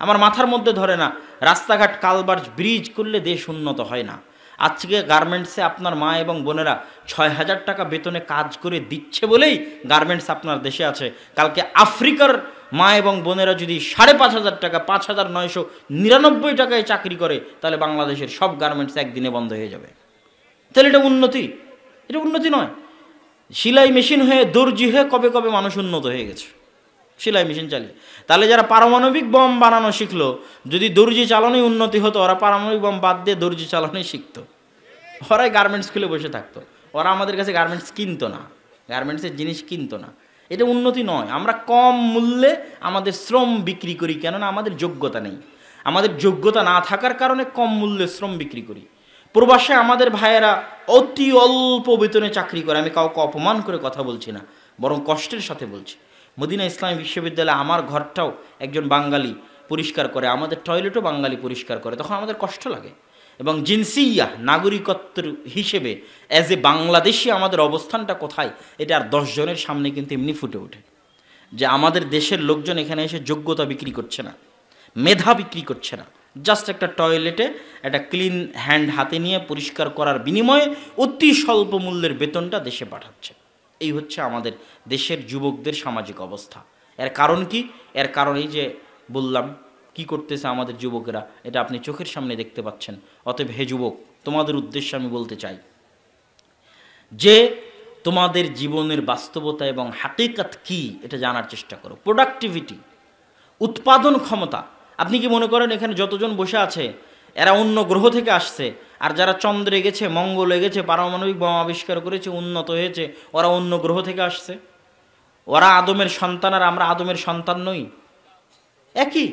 আমার মাথার মধ্যে ধরে না, রাস্তাঘাট কালভার্ট ব্রিজ করলে দেশ উন্নত হয় না। আজকে গার্মেন্টসে আপনার মা এবং বোনেরা ৬,০০০ টাকা বেতনে কাজ করে দিচ্ছে বলেই গার্মেন্টস আপনার দেশে আছে। কালকে আফ্রিকার মা এবং বোনেরা যদি ৫,৫০০ টাকা, ৫,৯৯৯ টাকায় চাকরি করে, তাহলে বাংলাদেশের সব গার্মেন্টস একদিনে বন্ধ হয়ে যাবে। তাহলে এটা উন্নতি? এটা উন্নতি নয়। সেলাই মেশিন হয়ে, দর্জি হয়ে কবে কবে মানুষ উন্নত হয়ে গেছে সেলাই মেশিন চালিয়ে। তাহলে যারা পারমাণবিক বম বানানো শিখলো, যদি দর্জি চালানোই উন্নতি হতো, ওরা পারমাণবিক বম বাদ দিয়ে দর্জি চালানোই শিখতো, ওরাই গার্মেন্টস খুলে বসে থাকতো। ওরা আমাদের কাছে গার্মেন্টস কিনতো না, গার্মেন্টসের জিনিস কিনতো না। এটা উন্নতি নয়। আমরা কম মূল্যে আমাদের শ্রম বিক্রি করি, কেননা আমাদের যোগ্যতা নেই। আমাদের যোগ্যতা না থাকার কারণে কম মূল্যে শ্রম বিক্রি করি। প্রবাসে আমাদের ভাইয়েরা অতি অল্প বেতনে চাকরি করে। আমি কাউকে অপমান করে কথা বলছি না, বরং কষ্টের সাথে বলছি। মদিনা ইসলামী বিশ্ববিদ্যালয়ে আমার ঘরটাও একজন বাঙালি পরিষ্কার করে, আমাদের টয়লেটও বাঙালি পরিষ্কার করে। তখন আমাদের কষ্ট লাগে। এবং জিনসিয়া, নাগরিকত্বের হিসেবে অ্যাজ এ বাংলাদেশি আমাদের অবস্থানটা কোথায়, এটা আর ১০ জনের সামনে কিন্তু এমনি ফুটে ওঠে যে আমাদের দেশের লোকজন এখানে এসে যোগ্যতা বিক্রি করছে না, মেধা বিক্রি করছে না। জাস্ট একটা টয়লেটে একটা ক্লিন হ্যান্ড হাতে নিয়ে পরিষ্কার করার বিনিময়ে অতি স্বল্প মূল্যের বেতনটা দেশে পাঠাচ্ছে। এই হচ্ছে আমাদের দেশের যুবকদের সামাজিক অবস্থা। এর কারণ কি? এর কারণ এই যে বললাম, কি করতেছে আমাদের যুবকেরা, এটা আপনি চোখের সামনে দেখতে পাচ্ছেন। অতএব হে যুবক, তোমাদের উদ্দেশ্যে আমি বলতে চাই যে তোমাদের জীবনের বাস্তবতা এবং হাকিকাত কি, এটা জানার চেষ্টা করো। প্রোডাক্টিভিটি, উৎপাদন ক্ষমতা। আপনি কি মনে করেন এখানে যতজন বসে আছে এরা অন্য গ্রহ থেকে আসছে? আর যারা চন্দ্রে গেছে, মঙ্গলে গেছে, পারমাণবিক বোমা আবিষ্কার করেছে, উন্নত হয়েছে, ওরা অন্য গ্রহ থেকে আসছে? ওরা আদমের সন্তান আর আমরা আদমের সন্তান নই? একই।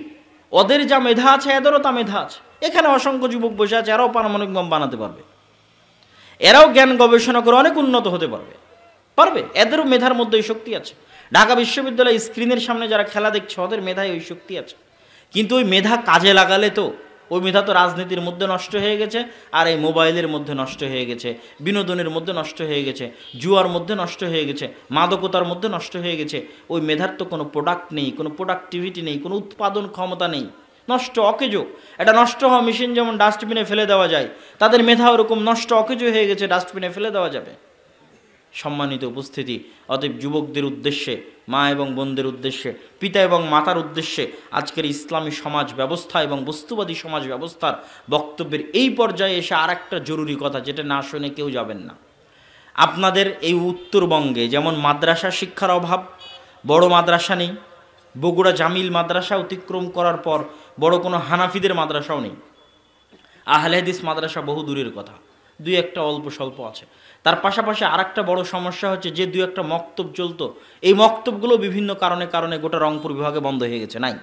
ওদের যা মেধা আছে এদেরও তা মেধা আছে। এখানে অসংখ্য যুবক বসে আছে, এরাও পারমাণবিক বোম বানাতে পারবে, এরাও জ্ঞান গবেষণা করে অনেক উন্নত হতে পারবে পারবে এদেরও মেধার মধ্যে ওই শক্তি আছে। ঢাকা বিশ্ববিদ্যালয় স্ক্রিনের সামনে যারা খেলা দেখছে, ওদের মেধায় ওই শক্তি আছে। কিন্তু ওই মেধা কাজে লাগালে তো, ওই মেধা তো রাজনীতির মধ্যে নষ্ট হয়ে গেছে, আর এই মোবাইলের মধ্যে নষ্ট হয়ে গেছে, বিনোদনের মধ্যে নষ্ট হয়ে গেছে, জুয়ার মধ্যে নষ্ট হয়ে গেছে, মাদকতার মধ্যে নষ্ট হয়ে গেছে। ওই মেধার তো কোনো প্রোডাক্ট নেই, কোনো প্রোডাক্টিভিটি নেই, কোনো উৎপাদন ক্ষমতা নেই, নষ্ট অকেজো। এটা নষ্ট হওয়া মেশিন যেমন ডাস্টবিনে ফেলে দেওয়া যায়, তাদের মেধা ওরকম নষ্ট অকেজো হয়ে গেছে, ডাস্টবিনে ফেলে দেওয়া যাবে। সম্মানিত উপস্থিতি, অতএব যুবকদের উদ্দেশ্যে, মা এবং বোনদের উদ্দেশ্যে, পিতা এবং মাতার উদ্দেশ্যে আজকের ইসলামী সমাজ ব্যবস্থা এবং বস্তুবাদী সমাজ ব্যবস্থার বক্তব্যের এই পর্যায়ে এসে আর একটা জরুরি কথা, যেটা না শুনে কেউ যাবেন না। আপনাদের এই উত্তরবঙ্গে যেমন মাদ্রাসা শিক্ষার অভাব, বড় মাদ্রাসা নেই। বগুড়া জামিল মাদ্রাসা অতিক্রম করার পর বড় কোনো হানাফিদের মাদ্রাসাও নেই। আহলে হাদিস মাদ্রাসা বহু দূরের কথা, দুই একটা অল্প স্বল্প আছে। তার পাশাপাশি আর একটা বড় সমস্যা হচ্ছে, যে দুই একটা মক্তব চলতো, এই মক্তবগুলো বিভিন্ন কারণে কারণে গোটা রংপুর বিভাগে বন্ধ হয়ে গেছে, নাই।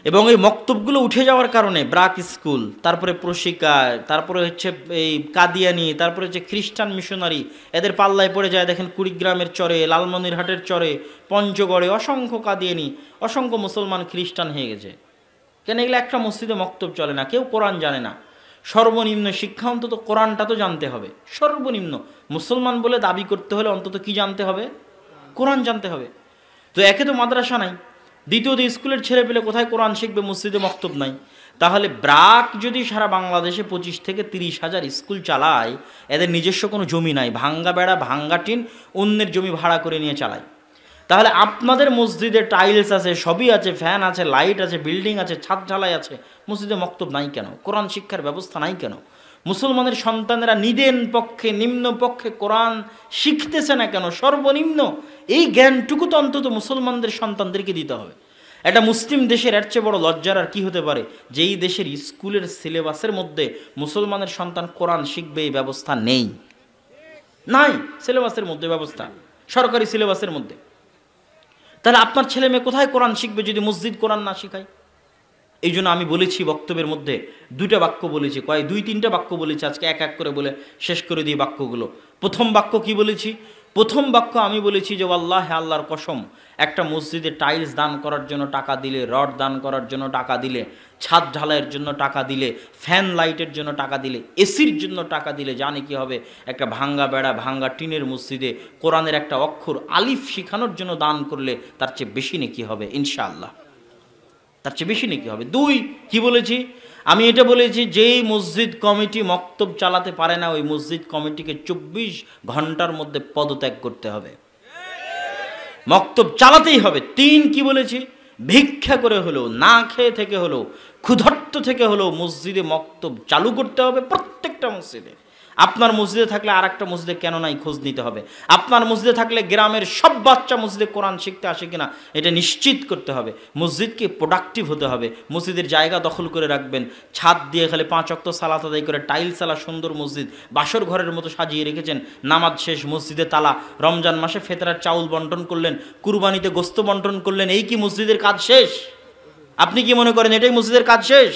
এবং এই মক্তবগুলো উঠে যাওয়ার কারণে ব্রাক স্কুল, তারপরে প্রশিকা, তারপরে হচ্ছে এই কাদিয়ানি, তারপরে হচ্ছে খ্রিস্টান মিশনারি, এদের পাল্লায় পড়ে যায়। দেখেন কুড়িগ্রামের চরে, লালমনিরহাটের চরে, পঞ্চগড়ে অসংখ্য কাদিয়ানি, অসংখ্য মুসলমান খ্রিস্টান হয়ে গেছে। কেন? এগুলো একটা মসজিদে মক্তব চলে না, কেউ কোরআন জানে না। সর্বনিম্ন শিক্ষা অন্তত কোরআনটা তো জানতে হবে। সর্বনিম্ন মুসলমান বলে দাবি করতে হলে অন্তত কি জানতে হবে? কোরআন জানতে হবে। তো একে তো মাদ্রাসা নাই, দ্বিতীয়ত স্কুলের ছেলে পেলে কোথায় কোরআন শিখবে? মসজিদে মক্তব নাই। তাহলে ব্রাক যদি সারা বাংলাদেশে 25 থেকে 30 হাজার স্কুল চালায়, এদের নিজস্ব কোনো জমি নাই, ভাঙ্গা বেড়া ভাঙ্গা টিন অন্যের জমি ভাড়া করে নিয়ে চালায়। তাহলে আপনাদের মসজিদে টাইলস আছে, সবই আছে, ফ্যান আছে, লাইট আছে, বিল্ডিং আছে, ছাদ ঢালাই আছে, মসজিদে মক্তব নাই কেন? কোরআন শিক্ষার ব্যবস্থা নাই কেন? মুসলমানের সন্তানেরা নিদেন পক্ষে, নিম্ন পক্ষে কোরআন শিখতেছে না কেন? সর্বনিম্ন এই জ্ঞানটুকু তো অন্তত মুসলমানদের সন্তানদেরকে দিতে হবে। একটা মুসলিম দেশের এর চেয়ে বড় লজ্জার আর কি হতে পারে, যেই দেশের স্কুলের সিলেবাসের মধ্যে মুসলমানের সন্তান কোরআন শিখবে এই ব্যবস্থা নেই, নাই সিলেবাসের মধ্যে ব্যবস্থা, সরকারি সিলেবাসের মধ্যে। তাহলে আপনার ছেলে মেয়ে কোথায় কোরআন শিখবে যদি মসজিদ কোরআন না শিখায়? এই জন্য আমি বলেছি বক্তব্যের মধ্যে দুইটা বাক্য বলেছি, দুই তিনটা বাক্য বলেছি, আজকে এক এক করে বলে শেষ করে দিই বাক্যগুলো। প্রথম বাক্য কি বলেছি? প্রথম বাক্য আমি বলেছি যে আল্লাহ, আল্লাহর কসম, একটা মসজিদে টাইলস দান করার জন্য টাকা দিলে, রড দান করার জন্য টাকা দিলে, ছাদ ঢালাইয়ের জন্য টাকা দিলে, ফ্যান লাইটের জন্য টাকা দিলে, এসির জন্য টাকা দিলে, জানে কি হবে? একটা ভাঙ্গা বেড়া ভাঙ্গা টিনের মসজিদে কোরআনের একটা অক্ষর আলিফ শিখানোর জন্য দান করলে তার চেয়ে বেশি নেকি হবে ইনশাআল্লাহ। তার চেয়ে বেশি নাকি হবে। 2 কি বলেছি, আমি এটা বলেছি যেই মসজিদ কমিটি মক্তব চালাতে পারে না ওই মসজিদ কমিটিকে 24 ঘন্টার মধ্যে পদত্যাগ করতে হবে, মক্তব চালাতেই হবে। 3 কি বলেছি, ভিক্ষা করে হলেও, না খেয়ে থেকে হলেও, ক্ষুধার্ত থেকে হলেও মসজিদে মক্তব চালু করতে হবে প্রত্যেকটা মসজিদে। আপনার মসজিদে থাকলে আর একটা মসজিদে কেন নাই খোঁজ নিতে হবে। আপনার মসজিদে থাকলে গ্রামের সব বাচ্চা মসজিদে কোরআন শিখতে আসে কিনা এটা নিশ্চিত করতে হবে। মসজিদকে প্রোডাক্টিভ হতে হবে, মসজিদের জায়গা দখল করে রাখবেন, ছাদ দিয়ে খালি 5 ওয়াক্ত সালাত আদায় করে টাইলস আলা সুন্দর মসজিদ বাসর ঘরের মতো সাজিয়ে রেখেছেন, নামাজ শেষ মসজিদে তালা, রমজান মাসে ফেতরার চাউল বন্টন করলেন, কুরবানিতে গোস্ত বন্টন করলেন, এই কি মসজিদের কাজ শেষ? আপনি কি মনে করেন এটাই মসজিদের কাজ শেষ?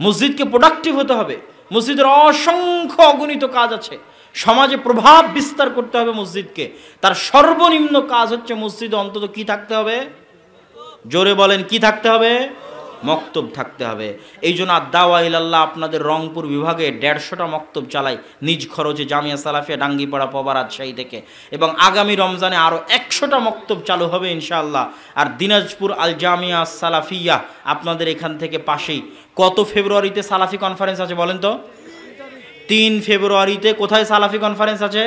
মসজিদকে প্রোডাক্টিভ হতে হবে। মসজিদের অসংখ্য অগণিত কাজ আছে, সমাজে প্রভাব বিস্তার করতে হবে মসজিদকে। তার সর্বনিম্ন কাজ হচ্ছে মসজিদে অন্তত কি থাকতে হবে, জোরে বলেন কি থাকতে হবে, মক্তব থাকতে হবে। এই জন্য আদ-দাওয়া ইলাল্লাহ আপনাদের রংপুর বিভাগে 150টা মক্তব চালায় নিজ খরচে, জামিয়া সালাফিয়া ডাঙ্গিপাড়া পবা রাজশাহী থেকে, এবং আগামী রমজানে আরও 100টা মক্তব চালু হবে ইনশাআল্লাহ। আর দিনাজপুর আল জামিয়া সালাফিয়া আপনাদের এখান থেকে পাশেই। কত ফেব্রুয়ারিতে সালাফি কনফারেন্স আছে বলেন তো? 3 ফেব্রুয়ারিতে কোথায় সালাফি কনফারেন্স আছে?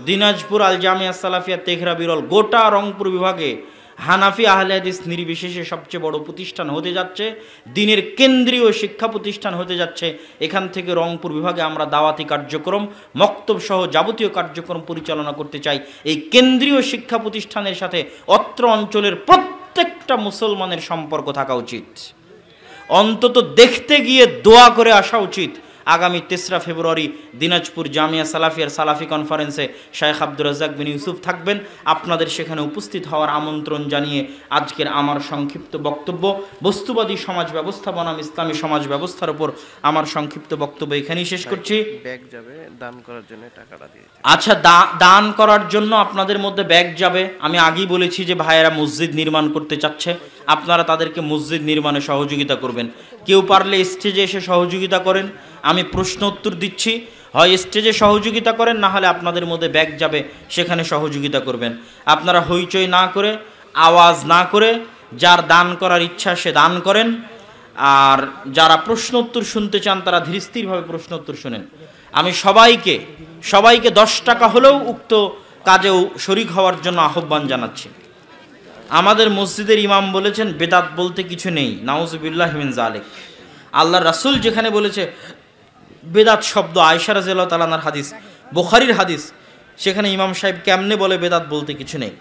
দিনাজপুর আল জামিয়া সালাফিয়া তেঘরা বিরল। গোটা রংপুর বিভাগে হানাফি আহলে হাদিস নির্বিশেষে সবচেয়ে বড় প্রতিষ্ঠান হতে যাচ্ছে, দিনের কেন্দ্রীয় শিক্ষা প্রতিষ্ঠান হতে যাচ্ছে। এখান থেকে রংপুর বিভাগে আমরা দাওয়াতি কার্যক্রম, মক্তব সহ যাবতীয় কার্যক্রম পরিচালনা করতে চাই। এই কেন্দ্রীয় শিক্ষা প্রতিষ্ঠানের সাথে অত্র অঞ্চলের প্রত্যেকটা মুসলমানের সম্পর্ক থাকা উচিত, অন্তত দেখতে গিয়ে দোয়া করে আসা উচিত। আগামী 3রা ফেব্রুয়ারি দিনাজপুর জামিয়া সালাফিয়ার সালাফি কনফারেন্সে শায়েখ আব্দুর রাজ্জাক বিন ইউসুফ থাকবেন। আপনাদের সেখানে উপস্থিত হওয়ার আমন্ত্রণ জানিয়ে আজকের আমার সংক্ষিপ্ত বক্তব্য, বস্তুবাদী সমাজ ব্যবস্থা বনাম ইসলামী সমাজ ব্যবস্থার উপর আমার সংক্ষিপ্ত বক্তব্য এখানেই শেষ করছি। ব্যাগ যাবে দান করার জন্য, টাকাটা দিয়ে। আচ্ছা, দান করার জন্য আপনাদের মধ্যে ব্যাগ যাবে। আমি আগেই বলেছি যে ভাইয়েরা মসজিদ নির্মাণ করতে চাচ্ছে, আপনারা তাদেরকে মসজিদ নির্মাণে সহযোগিতা করবেন। কেউ পারলে স্টেজে এসে সহযোগিতা করেন, আমি প্রশ্ন উত্তর দিচ্ছি, হয় স্টেজে সহযোগিতা করেন, না হলে আপনাদের মধ্যে ব্যাগ যাবে সেখানে সহযোগিতা করবেন। আপনারা হইচই না করে, আওয়াজ না করে, যার দান করার ইচ্ছা সে দান করেন। আর যারা প্রশ্ন উত্তর শুনতে চান তারা ধীরস্থিরভাবে প্রশ্ন উত্তর শুনেন। আমি সবাইকে 10 টাকা হলেও উক্ত কাজেও শরিক হওয়ার জন্য আহ্বান জানাচ্ছি। আমাদের মসজিদের ইমাম বলেছেন বেদাত বলতে কিছু নেই, নাউজুবিল্লাহ মিন যালিক। আল্লাহর রাসূল যেখানে বলেছে বেদাত শব্দ, আয়েশা রাদিয়াল্লাহু তাআলা আনহার হাদিস, বুখারীর হাদিস, সেখানে ইমাম সাহেব কেমনে বলে বেদাত বলতে কিছু নেই?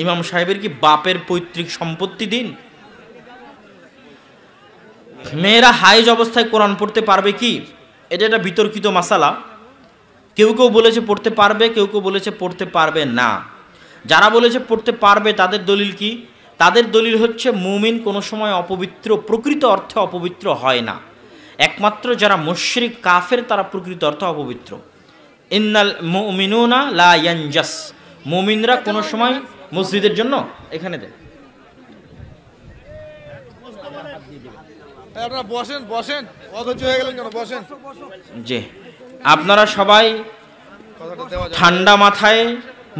ইমাম সাহেবের কি বাপের পৈতৃক সম্পত্তি দিন? মেয়েরা হাইজ অবস্থায় কোরআন পড়তে পারবে কি? এটা একটা বিতর্কিত মাসালা। কেউ কেউ বলেছে পড়তে পারবে, কেউ কেউ বলেছে পড়তে পারবে না। যারা বলেছে পড়তে পারবে তাদের দলিল কি? তাদের দলিল হচ্ছে মুমিন কোনো সময় অপবিত্র, প্রকৃত অর্থে অপবিত্র হয় না। একমাত্র যারা মুশরিক কাফের তারা প্রকৃত অর্থে অপবিত্র। ইন্নাল মুমিনুনা লা ইয়ানজাস, মুমিনরা কোনো সময় মসজিদের জন্য এখানে দেয়। আপনারা বসেন বসেন, অধৈর্য হয়ে গেলেন কেন? বসেন। জি, আপনারা সবাই ঠান্ডা মাথায়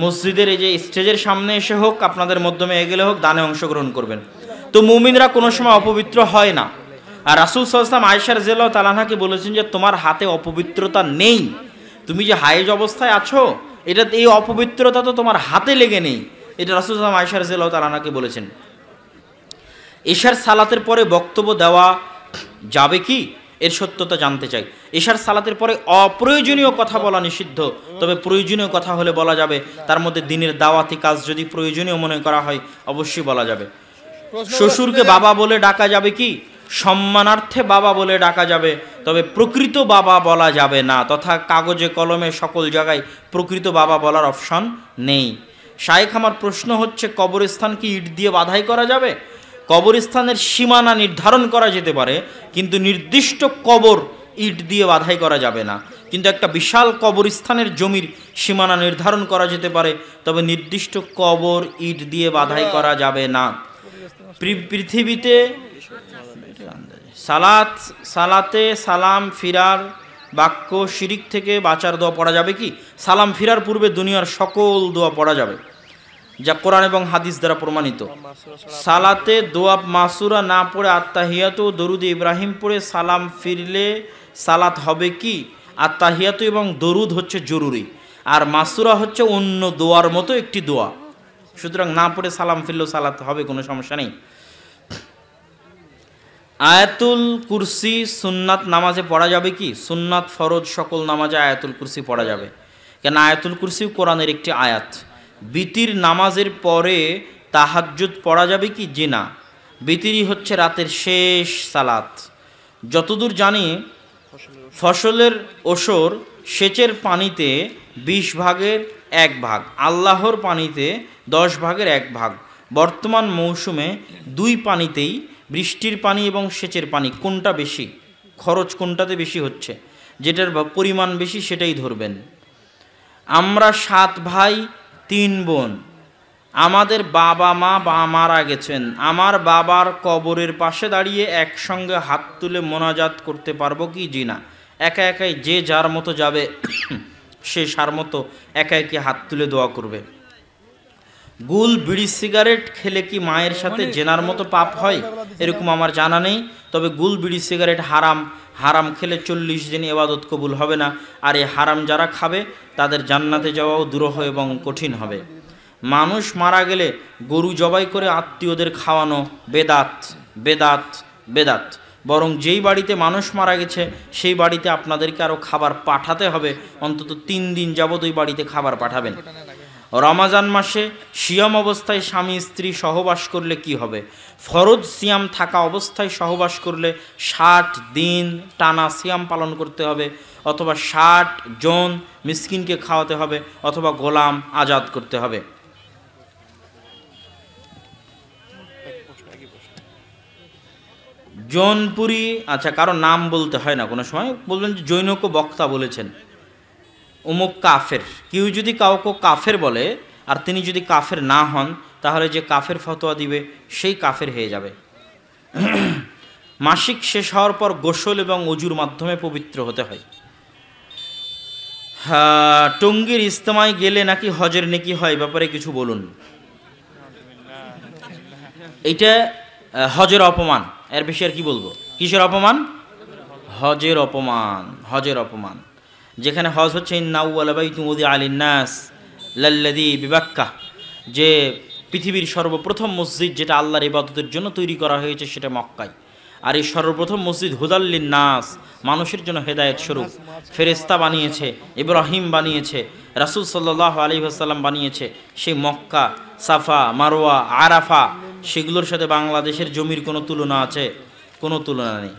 মসজিদের এই যে স্টেজের সামনে এসে হোক, আপনাদের মাধ্যমে এগেলে হোক, দানে অংশগ্রহণ করবেন। তো মুমিনরা কোনো সময় অপবিত্র হয় না। আর রাসূল সাল্লাল্লাহু আলাইহি ওয়াসাল্লাম আয়েশা রাদিয়াল্লাহু তাআলা আনহাকে বলেছেন যে তোমার হাতে অপবিত্রতা নেই, তুমি যে হায়েজ অবস্থায় আছো, এটা এই অপবিত্রতা তো তোমার হাতে লেগে নেই। এটা রাসূল সাল্লাল্লাহু আলাইহি ওয়াসাল্লাম আয়েশা রাদিয়াল্লাহু তাআলা আনহাকে বলেছেন। এশার সালাতের পরে বক্তব্য দেওয়া যাবে কি, এর সত্যতা জানতে চাই। এশার সালাতের পরে অপ্রয়োজনীয় কথা বলা নিষিদ্ধ, তবে প্রয়োজনীয় কথা হলে বলা যাবে। তার মধ্যে দিনের দাওয়াতি কাজ যদি প্রয়োজনীয় মনে করা হয় অবশ্যই বলা যাবে। শ্বশুরকে বাবা বলে ডাকা যাবে কি? সম্মানার্থে বাবা বলে ডাকা যাবে, তবে প্রকৃত বাবা বলা যাবে না, তথা কাগজে কলমে সকল জায়গায় প্রকৃত বাবা বলার অপশন নেই। শায়েখ, আমার প্রশ্ন হচ্ছে কবরস্থান কি ইট দিয়ে বাধাই করা যাবে? কবরস্থানের সীমানা নির্ধারণ করা যেতে পারে, কিন্তু নির্দিষ্ট কবর ইট দিয়ে বাধাই করা যাবে না। কিন্তু একটা বিশাল কবরস্থানের জমির সীমানা নির্ধারণ করা যেতে পারে, তবে নির্দিষ্ট কবর ইট দিয়ে বাধাই করা যাবে না। পৃথিবীতে সালাতে সালাম ফিরার বাক্য শিরিক থেকে বাঁচার দোয়া পড়া যাবে কি? সালাম ফিরার পূর্বে দুনিয়ার সকল দোয়া পড়া যাবে। যা কোরআন এবং হাদিস দ্বারা প্রমাণিত। সালাতে দোয়া মাসুরা না পড়ে আত্তাহিয়াতু ও দরুদ ইব্রাহিম পড়ে সালাম ফিরলে সালাত হবে কি? আত্তাহিয়াতু এবং দরুদ হচ্ছে জরুরি, আর মাসুরা হচ্ছে অন্য দোয়ার মতো একটি দোয়া, সুতরাং না পড়ে সালাম ফিরলেও সালাত হবে, কোনো সমস্যা নেই। আয়াতুল কুরসি সুন্নাত নামাজে পড়া যাবে কি? সুন্নাত ফরজ সকল নামাজে আয়াতুল কুরসি পড়া যাবে, কেন আয়াতুল কুরসি কোরআনের একটি আয়াত। বিতির নামাজের পরে তাহাজ্জুদ পড়া যাবে কি? জি না, বিতিরই হচ্ছে রাতের শেষ সালাত। যতদূর জানি ফসলের ওসর সেচের পানিতে 20 ভাগের 1 ভাগ, আল্লাহর পানিতে 10 ভাগের 1 ভাগ। বর্তমান মৌসুমে 2 পানিতেই, বৃষ্টির পানি এবং সেচের পানি, কোনটা বেশি? খরচ কোনটাতে বেশি হচ্ছে? যেটার পরিমাণ বেশি সেটাই ধরবেন। আমরা 7 ভাই 3 বোন। আমাদের বাবা মা মারা গেছেন। আমার বাবার কবরের পাশে দাঁড়িয়ে একসঙ্গে হাত তুলে মোনাজাত করতে পারবো কি? জি না, একা একাই যে যার মতো যাবে সে সার মতো একা একে হাত তুলে দোয়া করবে। গুল বিড়ি সিগারেট খেলে কি মায়ের সাথে জেনার মতো পাপ হয়? এরকম আমার জানা নেই, তবে গুল বিড়ি সিগারেট হারাম, হারাম খেলে 40 দিন ইবাদত কবুল হবে না, আর এই হারাম যারা খাবে তাদের জান্নাতে যাওয়াও দুরূহ এবং কঠিন হবে। মানুষ মারা গেলে গরু জবাই করে আত্মীয়দের খাওয়ানো বেদাত, বেদাত, বেদাত। বরং যেই বাড়িতে মানুষ মারা গেছে সেই বাড়িতে আপনাদেরকে আরও খাবার পাঠাতে হবে, অন্তত 3 দিন যাবত ওই বাড়িতে খাবার পাঠাবেন। রমাজান মাসে সিয়াম অবস্থায় স্বামী স্ত্রী সহবাস করলে কি হবে? ফরজ সিয়াম থাকা অবস্থায় সহবাস করলে 60 দিন টানা সিয়াম পালন করতে হবে, অথবা 60 জন মিসকিনকে খাওয়াতে হবে, অথবা গোলাম আজাদ করতে হবে। জৌনপুরি, আচ্ছা, কারো নাম বলতে হয় না, কোনো সময় বলবেন যে জৈনক বক্তা বলেছেন অমুক কাফের। কেউ যদি কাউকে কাফের বলে আর তিনি যদি কাফের না হন, তাহলে যে কাফের ফতোয়া দিবে সেই কাফের হয়ে যাবে। মাসিক শেষ হওয়ার পর গোসল এবং অজুর মাধ্যমে পবিত্র হতে হয়। টঙ্গীর ইজতেমায় গেলে নাকি হজের নেকি হয়, ব্যাপারে কিছু বলুন। এইটা হজের অপমান, এর বেশি আর কি বলবো? কিসের অপমান? হজের অপমান, হজের অপমান। যেখানে হজ হচ্ছে ইন্নাউওয়ালা বাইতুন উযিআ লিন-নাস লাল্লাযী বিবাক্কা, যে পৃথিবীর সর্বপ্রথম মসজিদ যেটা আল্লাহর ইবাদতের জন্য তৈরি করা হয়েছে সেটা মক্কায়। আর এই সর্বপ্রথম মসজিদ হুদাল লিন-নাস, মানুষের জন্য হেদায়েত স্বরূপ। ফেরেশতা বানিয়েছে, ইব্রাহিম বানিয়েছে, রাসূল সাল্লাল্লাহু আলাইহি ওয়াসাল্লাম বানিয়েছে। সেই মক্কা, সাফা, মারওয়া, আরাফা, সেগুলোর সাথে বাংলাদেশের জমির কোনো তুলনা আছে? কোনো তুলনা নেই।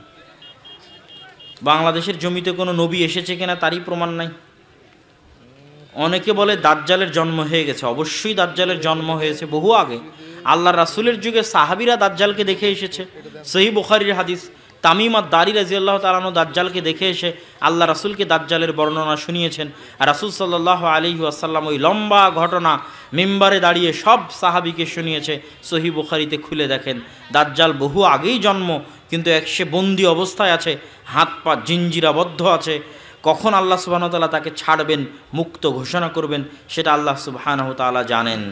বাংলাদেশের জমিতে কোনো নবী এসেছে কিনা তারই প্রমাণ নাই। অনেকে বলে দাজ্জালের জন্ম হয়ে গেছে, অবশ্যই দাজ্জালের জন্ম হয়েছে বহু আগে। আল্লাহ রাসূলের যুগে সাহাবীরা দাজ্জালকে দেখে এসেছে। সহিহ বুখারীর হাদিস, তামিম আদ-দারি রাদিয়াল্লাহু তাআলা আনহু দাজ্জালকে দেখে এসে আল্লাহ রাসূলকে দাজ্জালের বর্ণনা শুনিয়েছেন। আর রাসূল সাল্লাল্লাহু আলাইহি ওয়াসাল্লাম ওই লম্বা ঘটনা মিম্বারে দাঁড়িয়ে সব সাহাবীকে শুনিয়েছে। সহিহ বুখারীতে খুলে দেখেন, দাজ্জাল বহু আগেই জন্ম, কিন্তু সে বন্দি অবস্থায় আছে, হাত পা জিঞ্জিরাবদ্ধ আছে। কখন আল্লাহ সুবহানাহু ওয়া তাআলা তাকে ছাড়বেন, মুক্ত ঘোষণা করবেন, সেটা আল্লাহ সুবহানাহু ওয়া তাআলা জানেন।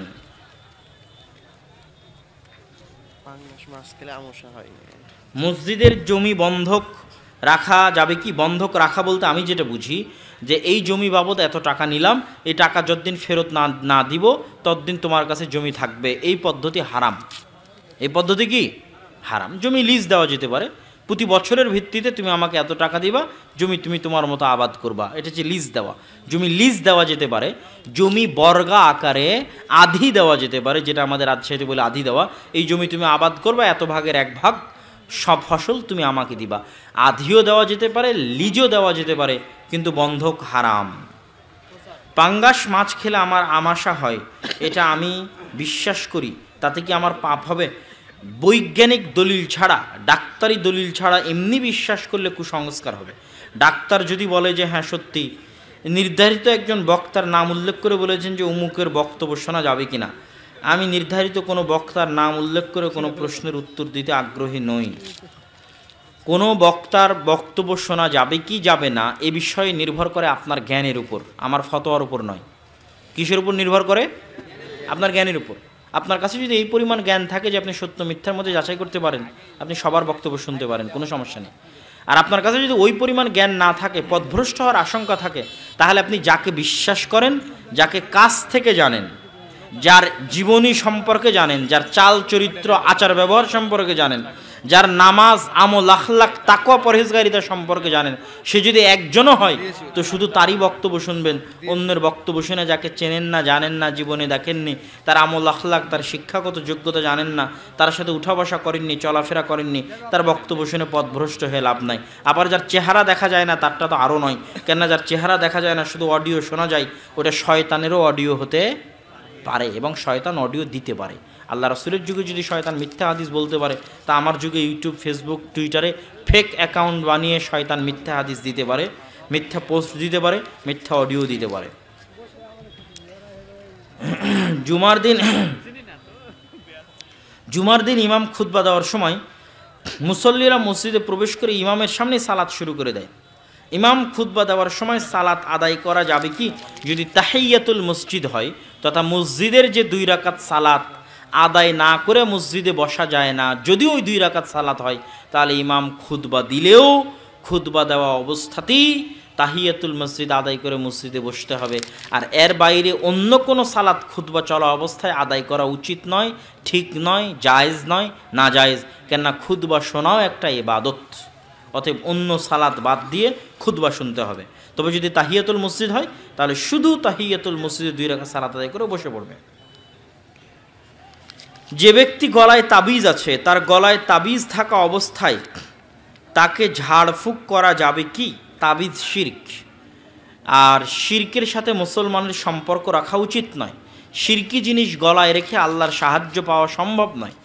মসজিদের জমি বন্ধক রাখা যাবে কি? বন্ধক রাখা বলতে আমি যেটা বুঝি যে এই জমি বাবদ এত টাকা নিলাম, এই টাকা যতদিন ফেরত না দিব ততদিন তোমার কাছে জমি থাকবে, এই পদ্ধতি হারাম। এই পদ্ধতি কি? হারাম। জমি লিজ দেওয়া যেতে পারে, প্রতি বছরের ভিত্তিতে তুমি আমাকে এত টাকা দিবা, জমি তুমি তোমার মতো আবাদ করবা, এটা হচ্ছে লিজ দেওয়া। জমি লিজ দেওয়া যেতে পারে। জমি বর্গা আকারে আধি দেওয়া যেতে পারে, যেটা আমাদের রাজশাহীতে বলে আধি দেওয়া। এই জমি তুমি আবাদ করবা, এত ভাগের 1 ভাগ সব ফসল তুমি আমাকে দিবা। আধিও দেওয়া যেতে পারে, লিজও দেওয়া যেতে পারে, কিন্তু বন্ধক হারাম। পাঙ্গাস মাছ খেলে আমার আমাশা হয়, এটা আমি বিশ্বাস করি, তাতে কি আমার পাপ হবে? বৈজ্ঞানিক দলিল ছাড়া, ডাক্তারি দলিল ছাড়া এমনি বিশ্বাস করলে কুসংস্কার হবে। ডাক্তার যদি বলে যে হ্যাঁ সত্যি, নির্ধারিত একজন বক্তার নাম উল্লেখ করে বলেছেন যে অমুকের বক্তব্য শোনা যাবে কিনা, আমি নির্ধারিত কোনো বক্তার নাম উল্লেখ করে কোনো প্রশ্নের উত্তর দিতে আগ্রহী নই। কোনো বক্তার বক্তব্য শোনা যাবে কি যাবে না এ বিষয়ে নির্ভর করে আপনার জ্ঞানের উপর, আমার ফতোয়ার উপর নয়। কিসের উপর নির্ভর করে? আপনার জ্ঞানের উপর। আপনার কাছে যদি এই পরিমাণ জ্ঞান থাকে যে আপনি সত্য মিথ্যার মধ্যে যাচাই করতে পারেন, আপনি সবার বক্তব্য শুনতে পারেন, কোনো সমস্যা নেই। আর আপনার কাছে যদি ওই পরিমাণ জ্ঞান না থাকে, পথভ্রষ্ট হওয়ার আশঙ্কা থাকে, তাহলে আপনি যাকে বিশ্বাস করেন, যাকে কাছ থেকে জানেন, যার জীবনী সম্পর্কে জানেন, যার চাল চরিত্র আচার ব্যবহার সম্পর্কে জানেন, যার নামাজ আমল আখলাক তাকওয়া পরহেজগারিতা সম্পর্কে জানেন, সে যদি একজনও হয় তো শুধু তারই বক্তব্য শুনবেন। অন্যের বক্তব্য শুনে যাকে চেনেন না, জানেন না, জীবনে দেখেননি, তার আমল আখলাক তার শিক্ষাগত যোগ্যতা জানেন না, তার সাথে উঠা বসা করেননি, চলাফেরা করেননি, তার বক্তব্য শুনে পথভ্রষ্ট হয়ে লাভ নাই। আবার যার চেহারা দেখা যায় না তারটা তো আরও নয়, কেননা যার চেহারা দেখা যায় না, শুধু অডিও শোনা যায়, ওটা শয়তানেরও অডিও হতে পারে এবং শয়তান অডিও দিতে পারে। আল্লাহ রাসূলের যুগে যদি শয়তান মিথ্যা হাদিস বলতে পারে, তা আমার যুগে ইউটিউব, ফেসবুক, টুইটারে ফেক অ্যাকাউন্ট বানিয়ে শয়তান মিথ্যা হাদিস দিতে পারে, মিথ্যা পোস্ট দিতে পারে, মিথ্যা অডিও দিতে পারে। জুমার দিন ইমাম খুতবা দেওয়ার সময় মুসল্লিরা মসজিদে প্রবেশ করে ইমামের সামনে সালাত শুরু করে দেয়। ইমাম খুতবা দেওয়ার সময় সালাত আদায় করা যাবে কি? যদি তাহিয়াতুল মসজিদ হয়, তথা মসজিদের যে 2 রাকাত সালাত আদায় না করে মসজিদে বসা যায় না, যদিও ওই 2 রাকাত সালাত হয়, তাহলে ইমাম খুতবা দিলেও খুতবা দেওয়া অবস্থাতেই তাহিয়াতুল মসজিদ আদায় করে মসজিদে বসতে হবে। আর এর বাইরে অন্য কোনো সালাত খুতবা চলা অবস্থায় আদায় করা উচিত নয়, ঠিক নয়, জায়েজ নয়, না জায়েজ। কেননা খুতবা শোনাও একটা ইবাদত, অতএব অন্য সালাত বাদ দিয়ে খুতবা শুনতে হবে। তবে যদি তাহিয়াতুল মসজিদ হয়, তাহলে শুধু তাহিয়াতুল মসজিদে 2 রাকাত সালাত আদায় করে বসে পড়বে। যে ব্যক্তি গলায় তাবিজ আছে, তার গলায় তাবিজ থাকা অবস্থায় তাকে ঝাড়ফুঁক করা যাবে কি? তাবিজ শিরক, আর শিরকের সাথে মুসলমানের সম্পর্ক রাখা উচিত নয়। শিরকি জিনিস গলায় রেখে আল্লাহর সাহায্য পাওয়া সম্ভব নয়।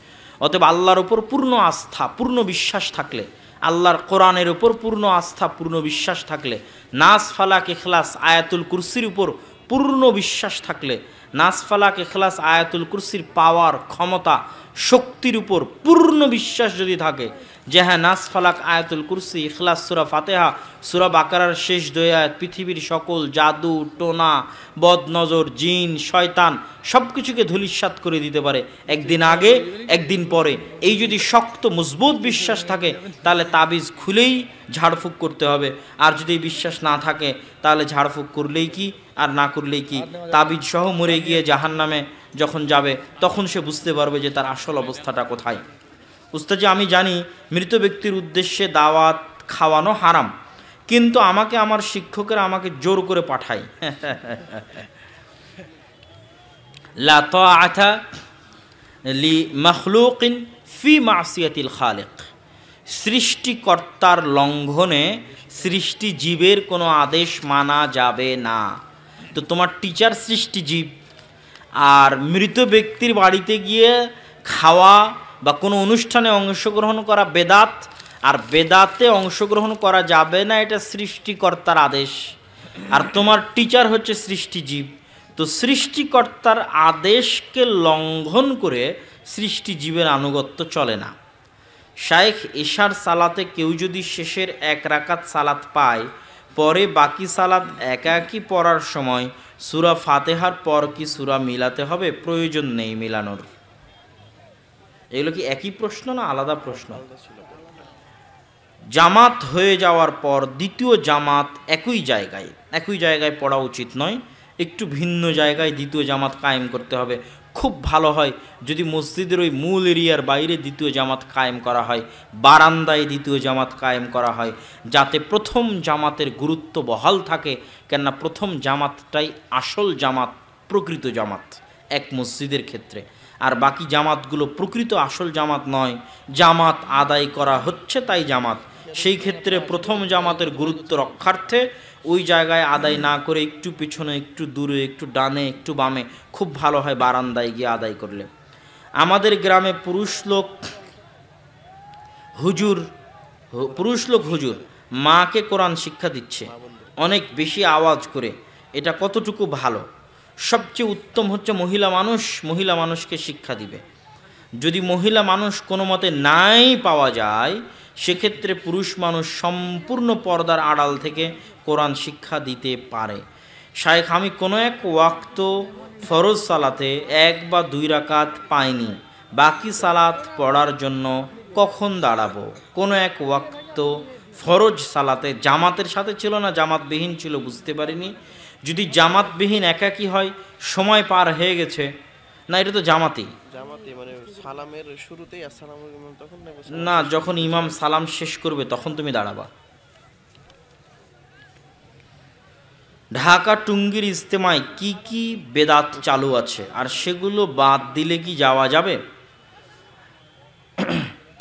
অতএব আল্লাহর উপর পূর্ণ আস্থা, পূর্ণ বিশ্বাস থাকলে, আল্লাহর কোরআনের উপর পূর্ণ আস্থা, পূর্ণ বিশ্বাস থাকলে, নাস ফালাক ইখলাস আয়াতুল কুরসির উপর পূর্ণ বিশ্বাস থাকলে, নাস ফালাক ইখলাস আয়াতুল কুরসির পাওয়ার, ক্ষমতা, শক্তির উপর পূর্ণ বিশ্বাস যদি থাকে, যে হ্যাঁ নাস ফালাক আয়াতুল কুরসি, ইখলাস, সূরা ফাতিহা, সূরা বাকারার শেষ 2 আয়াত পৃথিবীর সকল জাদু টোনা, বদনজর, জিন, শয়তান সব কিছুকে ধূলিসাৎ করে দিতে পারে একদিন আগে একদিন পরে, এই যদি শক্ত মজবুত বিশ্বাস থাকে, তাহলে তাবিজ খুলেই ঝাড়ফুঁক করতে হবে। আর যদি বিশ্বাস না থাকে, তাহলে ঝাড়ফুঁক করলেই কি আর না করলেই কি, তাবিজ সহ মরে গিয়ে জাহান্নামে যখন যাবে তখন সে বুঝতে পারবে যে তার আসল অবস্থাটা কোথায়। উস্তাদজি, আমি জানি মৃত ব্যক্তির উদ্দেশ্যে দাওয়াত খাওয়ানো হারাম, কিন্তু আমাকে আমার শিক্ষকেরা আমাকে জোর করে পাঠায়। লা তাআতা লি মাখলুকিন ফি মাসিয়াতিল খালিক। সৃষ্টিকর্তার লঙ্ঘনে সৃষ্টি জীবের কোনো আদেশ মানা যাবে না। তো তোমার টিচার সৃষ্টিজীব, আর মৃত ব্যক্তির বাড়িতে গিয়ে খাওয়া বা কোনো অনুষ্ঠানে অংশগ্রহণ করা বেদাত, আর বেদাতে অংশগ্রহণ করা যাবে না, এটা সৃষ্টিকর্তার আদেশ। আর তোমার টিচার হচ্ছে সৃষ্টিজীব, তো সৃষ্টিকর্তার আদেশকে লঙ্ঘন করে সৃষ্টিজীবের আনুগত্য চলে না। শায়েখ ইশার সালাতে কেউ যদি শেষের 1 রাকাত সালাত পায়, পরে বাকি সালাত একাকি পড়ার সময় সূরা ফাতিহার পর কি সূরা মিলাতে হবে? প্রয়োজন নেই মিলানোর। এগুলো কি একই প্রশ্ন না আলাদা প্রশ্ন? জামাত হয়ে যাওয়ার পর দ্বিতীয় জামাত একই জায়গায় পড়া উচিত নয়, একটু ভিন্ন জায়গায় দ্বিতীয় জামাত কায়েম করতে হবে। খুব ভালো হয় যদি মসজিদের ওই মূল এরিয়ার বাইরে দ্বিতীয় জামাত কায়েম করা হয়, বারান্দায় দ্বিতীয় জামাত কায়েম করা হয়, যাতে প্রথম জামাতের গুরুত্ব বহাল থাকে। কেননা প্রথম জামাতটাই আসল জামাত, প্রকৃত জামাত এক মসজিদের ক্ষেত্রে। আর বাকি জামাতগুলো প্রকৃত আসল জামাত নয়, জামাত আদায় করা হচ্ছে তাই জামাত। সেই ক্ষেত্রে প্রথম জামাতের গুরুত্ব রক্ষার্থে ওই জায়গায় আদায় না করে একটু পিছনে, একটু দূরে, একটু ডানে, একটু বামে, খুব ভালো হয় বারান্দায় গিয়ে আদায় করলে। আমাদের গ্রামে পুরুষ লোক হুজুর মাকে কোরআন শিক্ষা দিচ্ছে অনেক বেশি আওয়াজ করে, এটা কতটুকু ভালো? সবচেয়ে উত্তম হচ্ছে মহিলা মানুষকে শিক্ষা দিবে। যদি মহিলা মানুষ কোনো মতে নাই পাওয়া যায়, সেক্ষেত্রে পুরুষ মানুষ সম্পূর্ণ পর্দার আড়াল থেকে কোরআন শিক্ষা দিতে পারে। শায়েখ, আমি কোনো এক ওয়াক্ত ফরজ সালাতে 1 বা 2 রাকাত পাইনি, বাকি সালাত পড়ার জন্য কখন দাঁড়াবো? কোনো এক ওয়াক্ত ফরজ সালাতে জামাতের সাথে ছিল না, জামাতবিহীন ছিল, বুঝতে পারিনি। যদি জামাতবিহীন একাকী হয়, সময় পার হয়ে গেছে, না এটা তো জামাতি জামাতে মানে সালামের শুরুতেই আসসালামু আলাইকুম তখন না, যখন ইমাম সালাম শেষ করবে তখন তুমি দাঁড়াবা। ঢাকা টুঙ্গির ইজতেমায় কি কি বেদাত চালু আছে আর সেগুলো বাদ দিলে কি যাওয়া যাবে?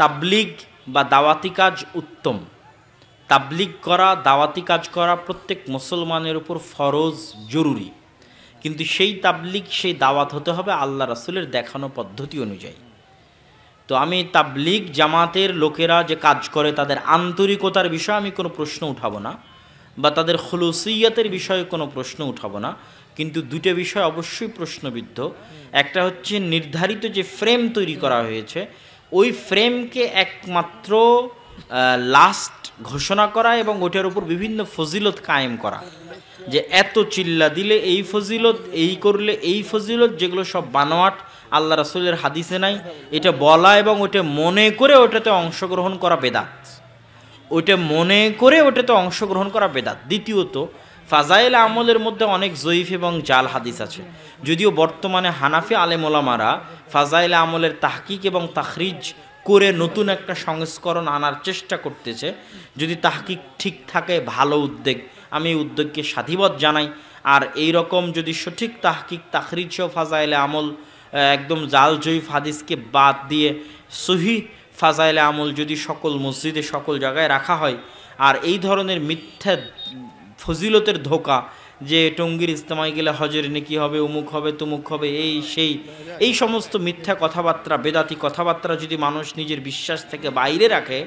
তাবলিগ বা দাওয়াতি কাজ উত্তম। তাবলিগ করা, দাওয়াতি কাজ করা প্রত্যেক মুসলমানের উপর ফরজ, জরুরি। কিন্তু সেই তাবলিগ, সেই দাওয়াত হতে হবে আল্লাহ রাসূলের দেখানো পদ্ধতি অনুযায়ী। তো আমি তাবলিগ জামাতের লোকেরা যে কাজ করে তাদের আন্তরিকতার বিষয়ে আমি কোনো প্রশ্ন উঠাবো না, বা তাদের খুলুসিয়াতের বিষয়ে কোনো প্রশ্ন উঠাবো না। কিন্তু দুটো বিষয় অবশ্যই প্রশ্নবিদ্ধ। একটা হচ্ছে নির্ধারিত যে ফ্রেম তৈরি করা হয়েছে, ওই ফ্রেমকে একমাত্র লাস্ট ঘোষণা করা এবং ওইটার উপর বিভিন্ন ফজিলত কায়েম করা, যে এত চিল্লা দিলে এই ফজিলত, এই করলে এই ফজিলত, যেগুলো সব বানোয়াট, আল্লাহ রাসূলের হাদিসে নাই, এটা বলা এবং ওইটা মনে করে ওটাতে অংশগ্রহণ করা বেদাত। ওইটা মনে করে ওটাতে অংশগ্রহণ করা বেদাত। দ্বিতীয়ত, ফাজাইল আমলের মধ্যে অনেক জয়ীফ এবং জাল হাদিস আছে। যদিও বর্তমানে হানাফি আলেম ওলামারা ফাজাইল আমলের তাহকিক এবং তাখরিজ করে নতুন একটা সংস্করণ আনার চেষ্টা করতেছে। যদি তাহকিক ঠিক থাকে, ভালো উদ্যোগ, আমি এই উদ্যোগকে সাধুবাদ জানাই। আর এই রকম যদি সঠিক তাহকিক, তাখরিজ ও ফাজাইলে আমল, একদম জাল জয়ীফ হাদিসকে বাদ দিয়ে সহি ফাজাইলে আমল যদি সকল মসজিদে, সকল জায়গায় রাখা হয়, আর এই ধরনের মিথ্যা ফজিলতের ধোকা, যে টঙ্গীর ইজতেমায় গেলে হজের নেকি হবে, অমুক হবে, তুমুক হবে, এই সেই, এই সমস্ত মিথ্যা কথাবার্তা, বেদাতি কথাবার্তা যদি মানুষ নিজের বিশ্বাস থেকে বাইরে রাখে,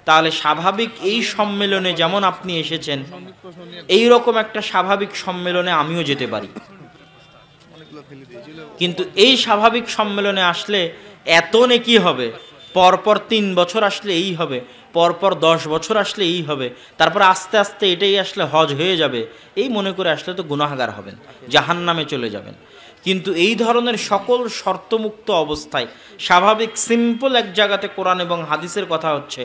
তাহলে স্বাভাবিক এই সম্মেলনে যেমন আপনি এসেছেন, এই রকম একটা স্বাভাবিক সম্মেলনে আমিও যেতে পারি। কিন্তু এই স্বাভাবিক সম্মেলনে আসলে এত নেকি হবে, পরপর 3 বছর আসলে এই হবে, পরপর 10 বছর আসলে এই হবে, তারপর আস্তে আস্তে এটাই আসলে হজ হয়ে যাবে, এই মনে করে আসলে তো গুনাহগার হবেন, জাহান্নামে চলে যাবেন। কিন্তু এই ধরনের সকল শর্তমুক্ত অবস্থায় স্বাভাবিক সিম্পল এক জায়গাতে কোরআন এবং হাদিসের কথা হচ্ছে,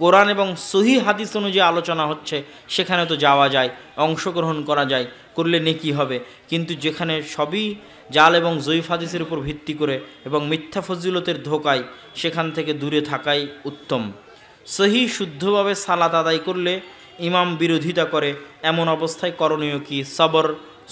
কোরআন এবং সহি হাদিস অনুযায়ী আলোচনা হচ্ছে, সেখানে তো যাওয়া যায়, অংশগ্রহণ করা যায়, করলে নেকি হবে। কিন্তু যেখানে সবই জাল এবং জয়ীফ হাদিসের উপর ভিত্তি করে এবং মিথ্যা ফজিলতের ধোকায়, সেখান থেকে দূরে থাকাই উত্তম। সহি শুদ্ধভাবে সালাত আদায় করলে ইমাম বিরোধিতা করে, এমন অবস্থায় করণীয় কি? সবর,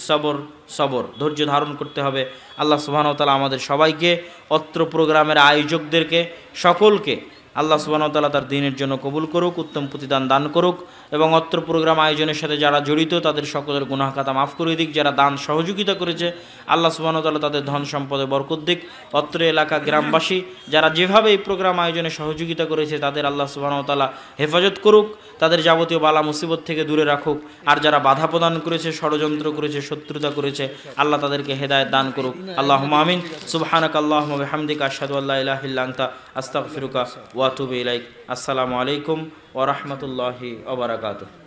সবর, সবর, ধৈর্য ধারণ করতে হবে। আল্লাহ সুবহানাহু ওয়া তাআলা আমাদের সবাইকে, অত্র প্রোগ্রামের আয়োজকদেরকে, সকলকে আল্লাহ সুবহানাহু ওয়া তাআলা তার দ্বীনের জন্য কবুল করুক, উত্তম প্রতিদান দান করুক, এবং অত্র প্রোগ্রাম আয়োজনের সাথে যারা জড়িত তাদের সকলের গুনাহ খাতা মাফ করে দিক। যারা দান সহযোগিতা করেছে, আল্লাহ সুবহানাহু ওয়া তাআলা তাদের ধন সম্পদে বরকত দিক। অত্র এলাকা গ্রামবাসী যারা যেভাবে এই প্রোগ্রাম আয়োজনে সহযোগিতা করেছে, তাদের আল্লাহ সুবহানাহু ওয়া তাআলা হেফাজত করুক, তাদের যাবতীয় বালা মুসিবত থেকে দূরে রাখুক। আর যারা বাধা প্রদান করেছে, ষড়যন্ত্র করেছে, শত্রুতা করেছে, আল্লাহ তাদেরকে হেদায়েত দান করুক। আল্লাহুম্মা আমিন। সুবহানাকা আল্লাহুম্মা ওয়া বিহামদিকা আশহাদু আল্লা ইলাহা ইল্লা আনতা আস্তাগফিরুকা ওয়া আতুবু ইলাইক। আসসালামু আলাইকুম ওয়া রাহমাতুল্লাহি ওয়া বারাকাতুহু।